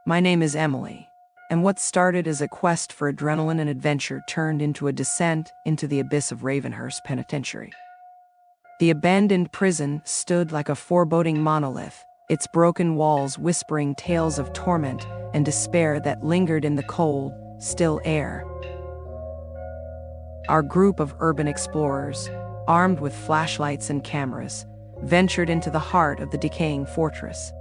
My name is Emily, and what started as a quest for adrenaline and adventure turned into a descent into the abyss of Ravenhurst Penitentiary. The abandoned prison stood like a foreboding monolith, its broken walls whispering tales of torment and despair that lingered in the cold, still air. Our group of urban explorers, armed with flashlights and cameras, ventured into the heart of the decaying fortress.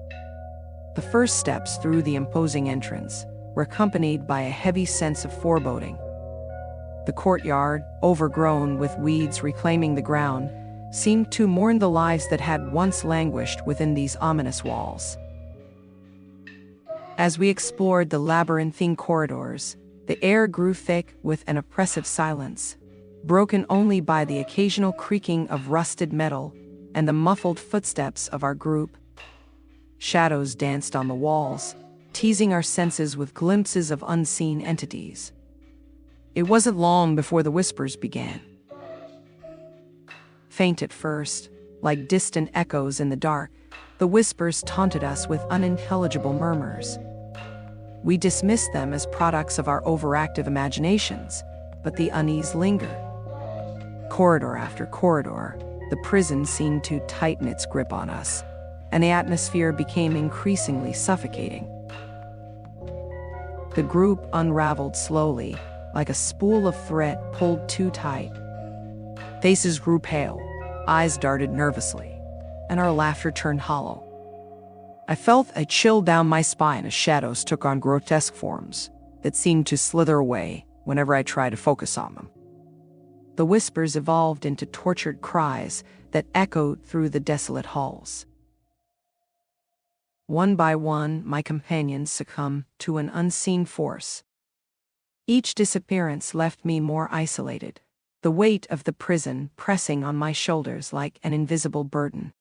The first steps through the imposing entrance were accompanied by a heavy sense of foreboding. The courtyard, overgrown with weeds reclaiming the ground, seemed to mourn the lives that had once languished within these ominous walls. As we explored the labyrinthine corridors, the air grew thick with an oppressive silence, broken only by the occasional creaking of rusted metal and the muffled footsteps of our group. Shadows danced on the walls, teasing our senses with glimpses of unseen entities. It wasn't long before the whispers began. Faint at first, like distant echoes in the dark, the whispers taunted us with unintelligible murmurs. We dismissed them as products of our overactive imaginations, but the unease lingered. Corridor after corridor, the prison seemed to tighten its grip on us, and the atmosphere became increasingly suffocating. The group unraveled slowly, like a spool of thread pulled too tight. Faces grew pale, eyes darted nervously, and our laughter turned hollow. I felt a chill down my spine as shadows took on grotesque forms that seemed to slither away whenever I tried to focus on them. The whispers evolved into tortured cries that echoed through the desolate halls. One by one, my companions succumbed to an unseen force. Each disappearance left me more isolated, the weight of the prison pressing on my shoulders like an invisible burden.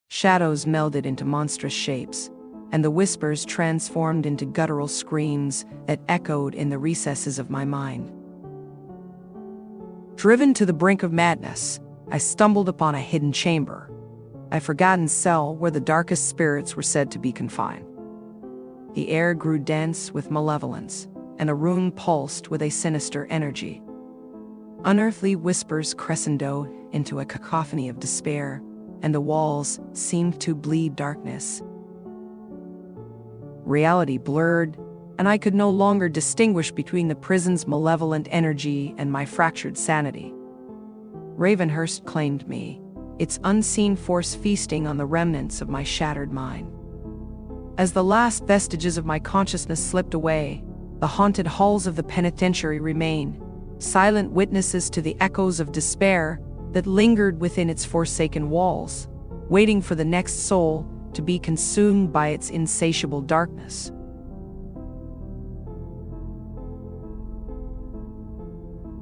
Shadows melded into monstrous shapes, and the whispers transformed into guttural screams that echoed in the recesses of my mind. Driven to the brink of madness, I stumbled upon a hidden chamber, a forgotten cell where the darkest spirits were said to be confined. The air grew dense with malevolence, and a room pulsed with a sinister energy. Unearthly whispers crescendoed into a cacophony of despair, and the walls seemed to bleed darkness. Reality blurred, and I could no longer distinguish between the prison's malevolent energy and my fractured sanity. Ravenhurst claimed me, its unseen force feasting on the remnants of my shattered mind. As the last vestiges of my consciousness slipped away, the haunted halls of the penitentiary remained, silent witnesses to the echoes of despair that lingered within its forsaken walls, waiting for the next soul to be consumed by its insatiable darkness.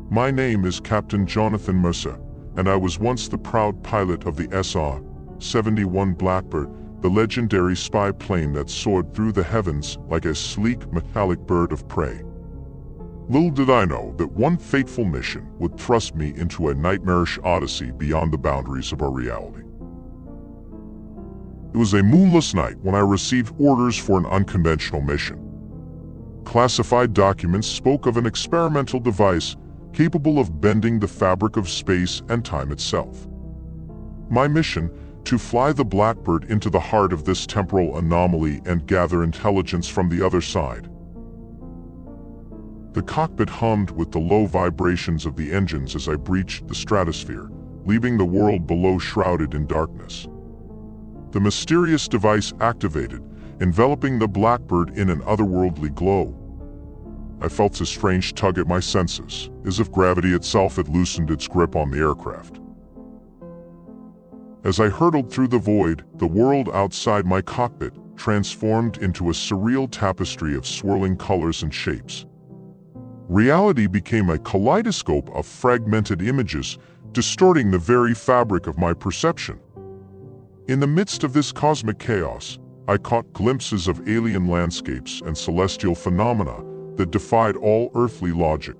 My name is Captain Jonathan Mercer, and I was once the proud pilot of the SR-71 Blackbird, the legendary spy plane that soared through the heavens like a sleek, metallic bird of prey. Little did I know that one fateful mission would thrust me into a nightmarish odyssey beyond the boundaries of our reality. It was a moonless night when I received orders for an unconventional mission. Classified documents spoke of an experimental device capable of bending the fabric of space and time itself. My mission, to fly the Blackbird into the heart of this temporal anomaly and gather intelligence from the other side. The cockpit hummed with the low vibrations of the engines as I breached the stratosphere, leaving the world below shrouded in darkness. The mysterious device activated, enveloping the Blackbird in an otherworldly glow. I felt a strange tug at my senses, as if gravity itself had loosened its grip on the aircraft. As I hurtled through the void, the world outside my cockpit transformed into a surreal tapestry of swirling colors and shapes. Reality became a kaleidoscope of fragmented images, distorting the very fabric of my perception. In the midst of this cosmic chaos, I caught glimpses of alien landscapes and celestial phenomena that defied all earthly logic.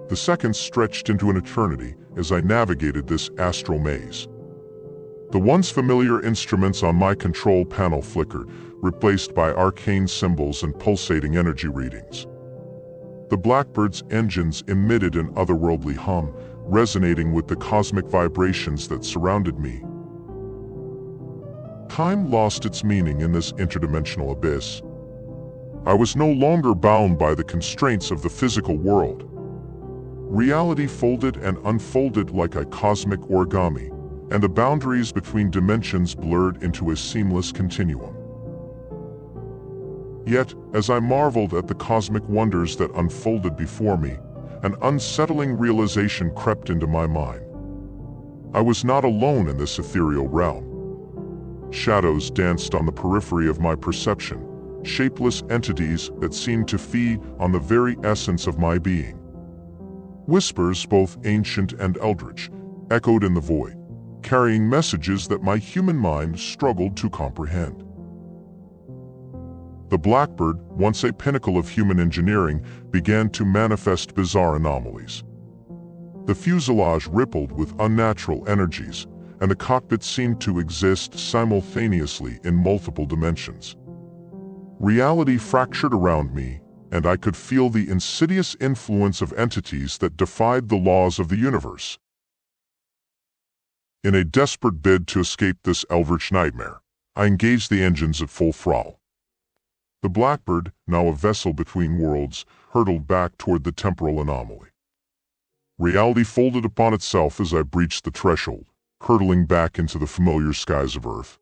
The seconds stretched into an eternity as I navigated this astral maze. The once familiar instruments on my control panel flickered, replaced by arcane symbols and pulsating energy readings. The Blackbird's engines emitted an otherworldly hum, resonating with the cosmic vibrations that surrounded me. Time lost its meaning in this interdimensional abyss. I was no longer bound by the constraints of the physical world. Reality folded and unfolded like a cosmic origami, and the boundaries between dimensions blurred into a seamless continuum. Yet, as I marveled at the cosmic wonders that unfolded before me, an unsettling realization crept into my mind. I was not alone in this ethereal realm. Shadows danced on the periphery of my perception, shapeless entities that seemed to feed on the very essence of my being. Whispers, both ancient and eldritch, echoed in the void, carrying messages that my human mind struggled to comprehend. The Blackbird, once a pinnacle of human engineering, began to manifest bizarre anomalies. The fuselage rippled with unnatural energies, and the cockpit seemed to exist simultaneously in multiple dimensions. Reality fractured around me, and I could feel the insidious influence of entities that defied the laws of the universe. In a desperate bid to escape this eldritch nightmare, I engaged the engines at full throttle. The Blackbird, now a vessel between worlds, hurtled back toward the temporal anomaly. Reality folded upon itself as I breached the threshold, hurtling back into the familiar skies of Earth.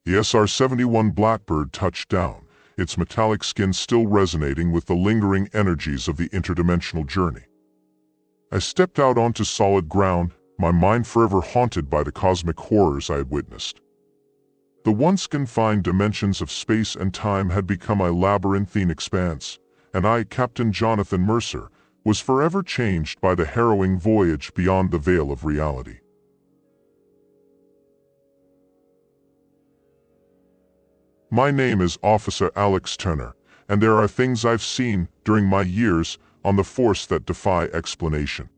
The SR-71 Blackbird touched down, its metallic skin still resonating with the lingering energies of the interdimensional journey. I stepped out onto solid ground, my mind forever haunted by the cosmic horrors I had witnessed. The once confined dimensions of space and time had become a labyrinthine expanse, and I, Captain Jonathan Mercer, was forever changed by the harrowing voyage beyond the veil of reality. My name is Officer Alex Turner, and there are things I've seen during my years on the force that defy explanation.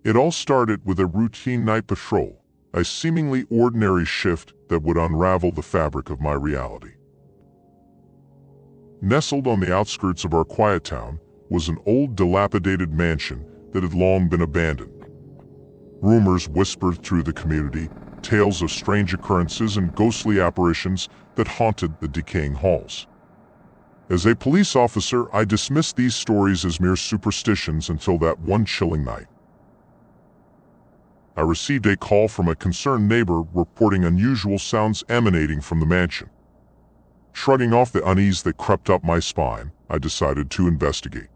It all started with a routine night patrol, a seemingly ordinary shift that would unravel the fabric of my reality. Nestled on the outskirts of our quiet town was an old dilapidated mansion that had long been abandoned. Rumors whispered through the community, tales of strange occurrences and ghostly apparitions that haunted the decaying halls. As a police officer, I dismissed these stories as mere superstitions until that one chilling night. I received a call from a concerned neighbor reporting unusual sounds emanating from the mansion. Shrugging off the unease that crept up my spine, I decided to investigate.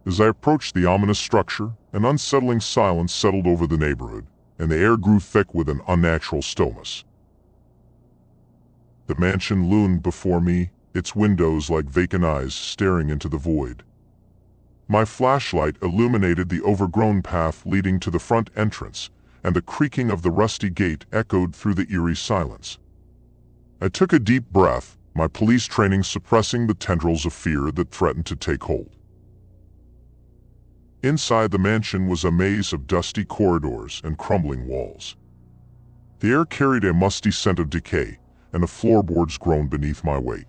As I approached the ominous structure, an unsettling silence settled over the neighborhood, and the air grew thick with an unnatural stillness. The mansion loomed before me, its windows like vacant eyes staring into the void. My flashlight illuminated the overgrown path leading to the front entrance, and the creaking of the rusty gate echoed through the eerie silence. I took a deep breath, my police training suppressing the tendrils of fear that threatened to take hold. Inside the mansion was a maze of dusty corridors and crumbling walls. The air carried a musty scent of decay, and the floorboards groaned beneath my weight.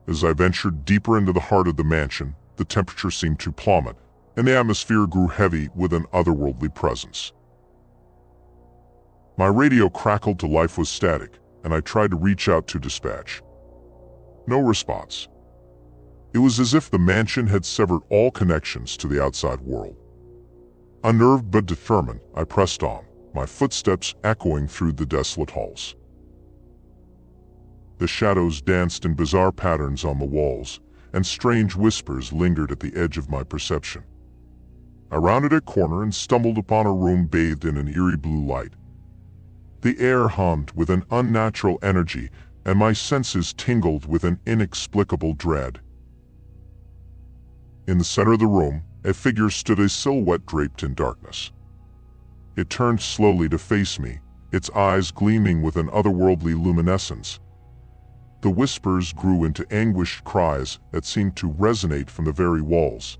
As I ventured deeper into the heart of the mansion, the temperature seemed to plummet, and the atmosphere grew heavy with an otherworldly presence. My radio crackled to life with static, and I tried to reach out to dispatch. No response. It was as if the mansion had severed all connections to the outside world. Unnerved but determined, I pressed on, my footsteps echoing through the desolate halls. The shadows danced in bizarre patterns on the walls, and strange whispers lingered at the edge of my perception. I rounded a corner and stumbled upon a room bathed in an eerie blue light. The air hummed with an unnatural energy, and my senses tingled with an inexplicable dread. In the center of the room, a figure stood, a silhouette draped in darkness. It turned slowly to face me, its eyes gleaming with an otherworldly luminescence. The whispers grew into anguished cries that seemed to resonate from the very walls.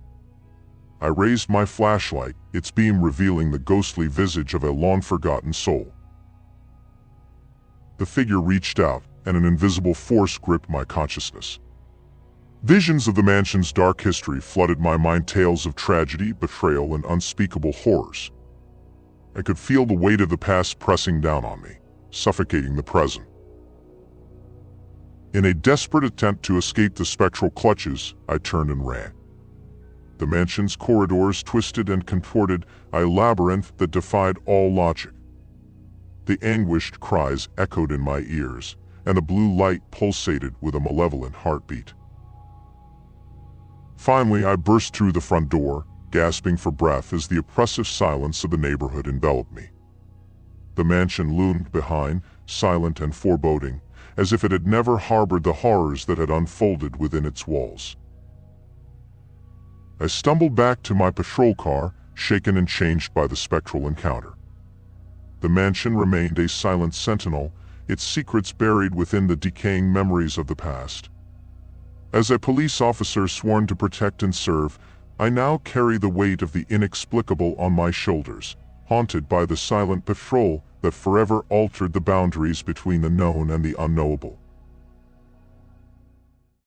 I raised my flashlight, its beam revealing the ghostly visage of a long-forgotten soul. The figure reached out, and an invisible force gripped my consciousness. Visions of the mansion's dark history flooded my mind, tales of tragedy, betrayal, and unspeakable horrors. I could feel the weight of the past pressing down on me, suffocating the present. In a desperate attempt to escape the spectral clutches, I turned and ran. The mansion's corridors twisted and contorted, a labyrinth that defied all logic. The anguished cries echoed in my ears, and the blue light pulsated with a malevolent heartbeat. Finally, I burst through the front door, gasping for breath as the oppressive silence of the neighborhood enveloped me. The mansion loomed behind, silent and foreboding, as if it had never harbored the horrors that had unfolded within its walls. I stumbled back to my patrol car, shaken and changed by the spectral encounter. The mansion remained a silent sentinel, its secrets buried within the decaying memories of the past. As a police officer sworn to protect and serve, I now carry the weight of the inexplicable on my shoulders, haunted by the silent patrol that forever altered the boundaries between the known and the unknowable.